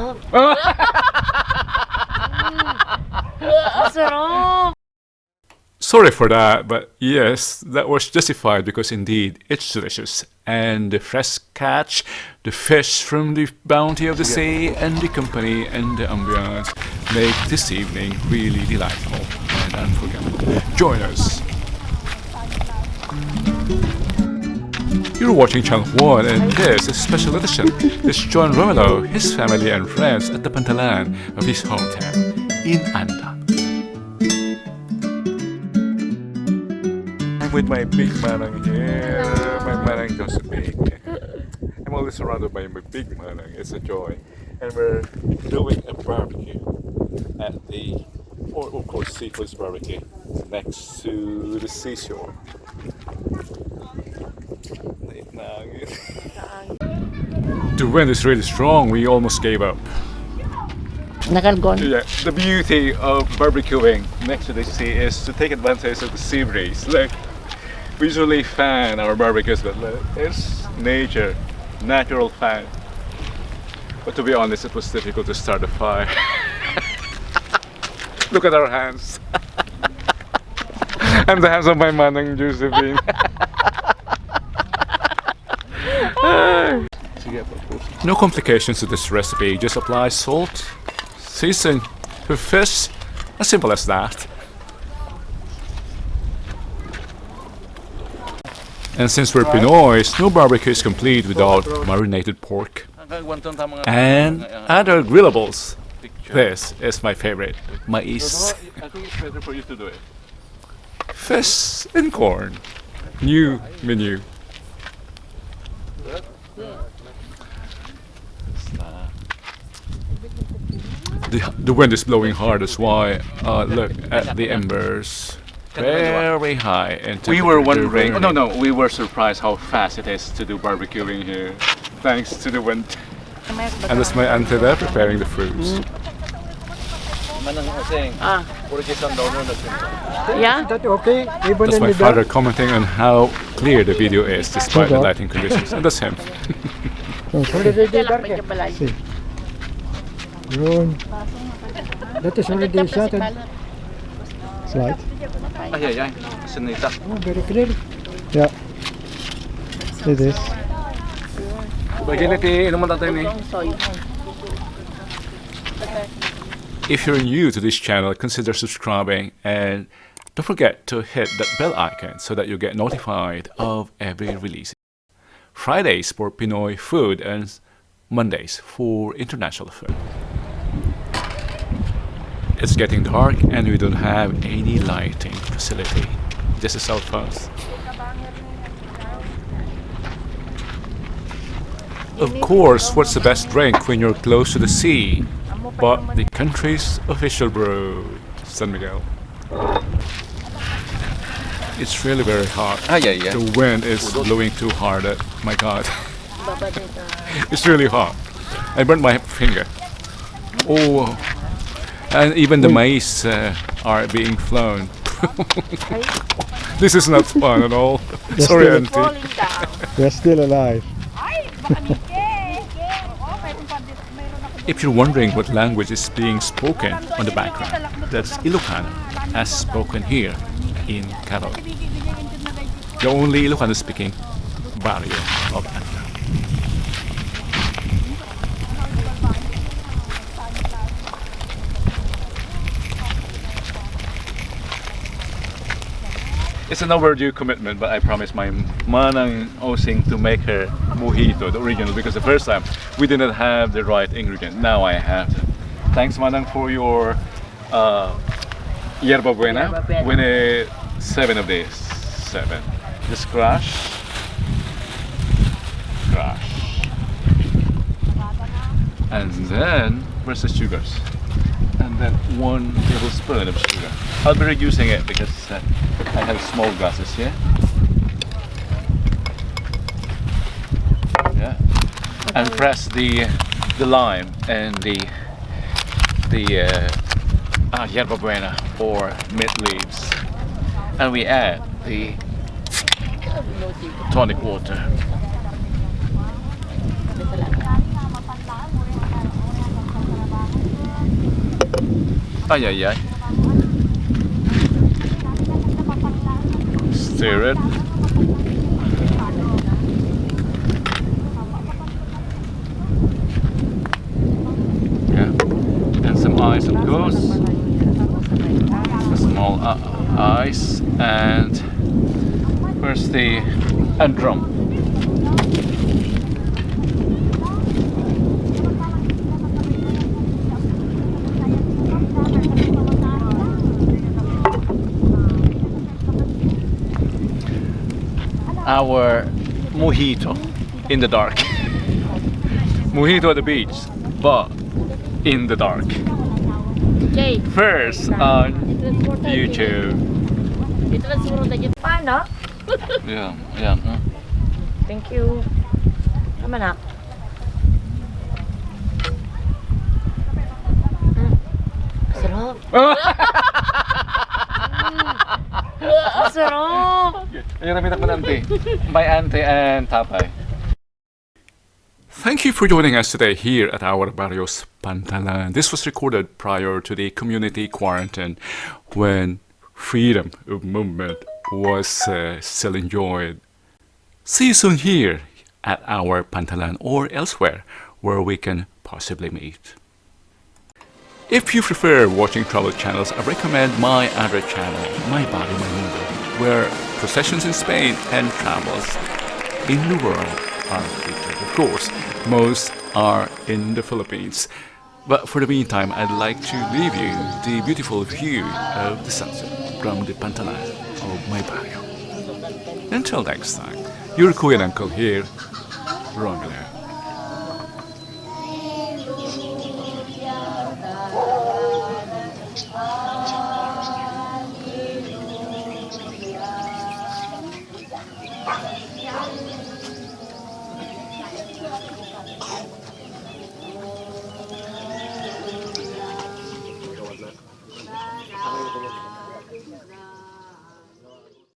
Sarap. Sarap. Sorry for that, but yes, that was justified because indeed it's delicious. And the fresh catch, the fish from the bounty of the sea, and the company and the ambience make this evening really delightful and unforgettable. Join us. You're watching Channel 1 and this is a special edition. It's John Romelo, his family and friends at the Pantalan of his hometown in Anda. I'm with my big manang here, my Manang Josephine. I'm always surrounded by my big manang, it's a joy. And we're doing a barbecue at the, or of course Seafood's barbecue, next to the seashore. The wind is really strong, we almost gave up. Nakalgon. Yeah, the beauty of barbecuing next to the sea is to take advantage of the sea breeze. Like, we usually fan our barbecues, but it's nature, natural fan. But to be honest, it was difficult to start a fire. Look at our hands. And the hands of my Manang Josephine. No complications to this recipe, just apply salt, season with fish, as simple as that. And since we're Pinoys, no barbecue is complete without marinated pork and other grillables. This is my favorite, mais. I think it's better for you to do it. Fish and corn, new menu. The wind is blowing hard, that's why look at the embers. Very high. And we were wondering, we were surprised how fast it is to do barbecuing here, thanks to the wind. And that's my auntie there preparing the fruits. Yeah? Okay? Even That's my father commenting on how clear the video is despite the lighting conditions. And that's him. See. Yun. That is already shot. Slide. Ay, Sanita. Oh, very clear. Yeah. It is. If you're new to this channel, consider subscribing and don't forget to hit that bell icon so that you get notified of every release. Fridays for Pinoy food and Mondays for international food. It's getting dark and we don't have any lighting facility. Just a cell phones. Of course, what's the best drink when you're close to the sea? But the country's official brew, San Miguel. It's really very hot. The wind is blowing too hard. My God. It's really hot. I burnt my finger. Oh. And even the mice are being flown. This is not fun at all. Sorry, Auntie. They're still alive. If you're wondering what language is being spoken on the background, that's Ilocano, as spoken here in Carol. The only Ilocano speaking barrio of Anda. It's an overdue commitment, but I promised my Manang Osing to make her Mojito, the original, because the first time we didn't have the right ingredient. Now I have them. Thanks, Manang, for your Yerba Buena. We need 7 of these. 7. Just crush. And then, where's the sugars? And then 1 tablespoon of sugar. I'll be reducing it because I have small glasses here. Yeah. And press the lime and the Yerba Buena or mint leaves. And we add the tonic water. Ay, ay, ay. Stir it. Yeah. And some ice, of course. A small ice. And where's the drum? Our mojito in the dark. Mojito at the beach, but in the dark. Jay, First on YouTube. ito lang siguro na dyan. Paano? Yeah, yeah. Thank you. Tama na. Sarap. Sarap. Ayun, namitak mo na auntie. My auntie and Tapay. Thank you for joining us today here at our barrio's Pantalan. This was recorded prior to the community quarantine when freedom of movement was still enjoyed. See you soon here at our Pantalan or elsewhere where we can possibly meet. If you prefer watching travel channels, I recommend my other channel, My Body, My Mundo, where processions in Spain and travels in the world are featured. Of course, most are in the Philippines. But for the meantime, I'd like to leave you the beautiful view of the sunset from the Pantalan of my barrio. Until next time, your Kuya and Uncle here, Rhum.